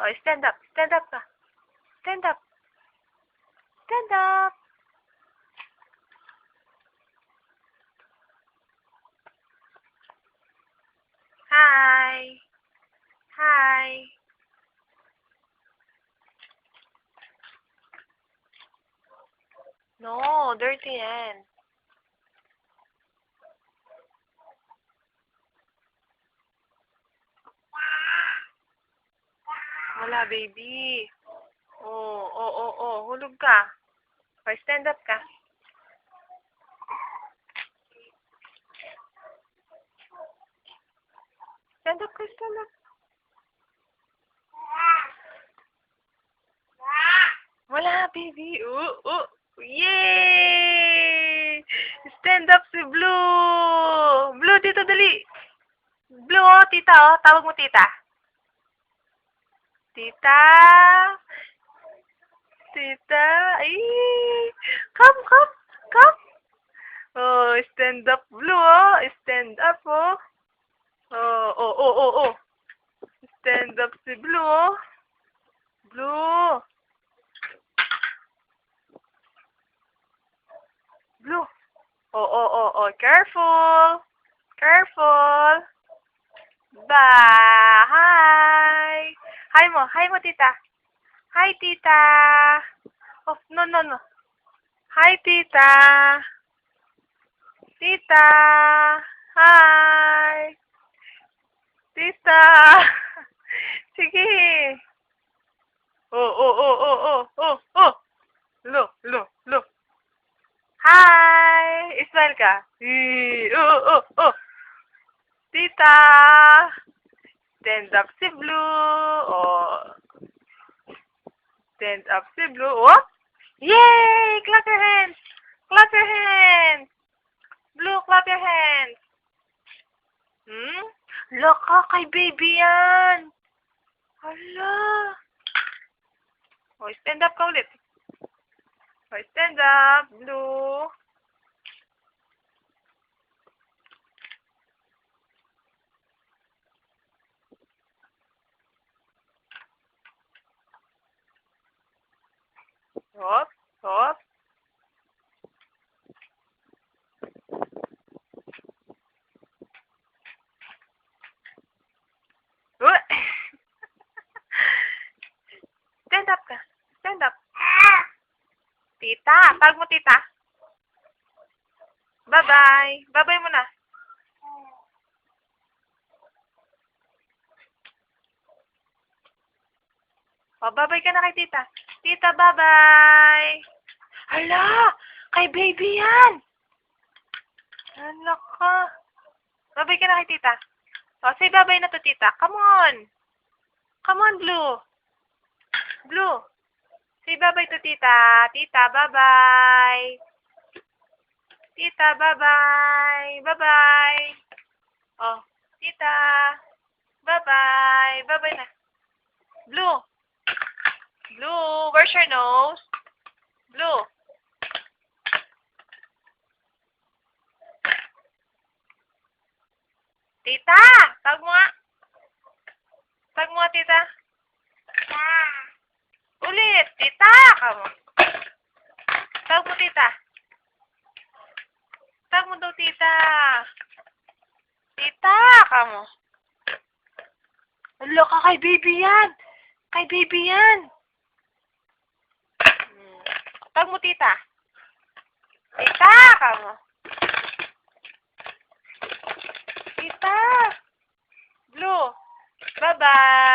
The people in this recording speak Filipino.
Oh, stand up. Stand up ka. Stand up. Stand up. Hi. Hi. No, dirty yan. Wala, baby. Oh. Hulog ka. Or stand up ka. Stand up ka, stand up. Wala, baby. Yay! Stand up si Blue. Blue, dito, dali. Blue, oh, tita, oh. Tawag mo, tita. Tita. Tita. Ay. Come. Oh, stand up, Blue, oh. Stand up, oh. Oh. Stand up si Blue, oh. Blue. Blue. Oh. Careful. Bye. Hi mo, tita. Hi, tita. Oh, no. Hi, tita. Tita. Hi. Tita. Sige. Oh. Look. Hi. Smile ka. Oh. Tita. Stand up si Blue. Oh. Stand up si Blue. Oh. Yay! Clap your hands. Blue, clap your hands. Laka, kay baby yan. Hala. Oh, stand up ka ulit. Oh, stand up, Blue. Hop. Stand up ka. Stand up. Tita. Tawag mo, tita. Bye-bye. Bye-bye muna. Oh, bye-bye ka na kay tita. Tita, bye-bye. Hala! Kay baby yan! Hala ka. Bye-bye ka na kay tita. Oh, say bye-bye na to, tita. Come on, Blue. Blue. Say bye-bye to tita. Tita, bye-bye. Tita, bye-bye. Bye-bye. Oh, tita. Bye-bye. Bye-bye na. Blue, where's your nose? Blue. Tita! Tawag mo nga. Tawag mo nga, tita. Ulit. Tita! Kamo. Tawag mo, tita. Tawag mo daw, tita. Tita! Kamo. Alo ka, kay baby yan. Tawag mo, tita. Tita! Kamo. Tita! Blue. Bye-bye.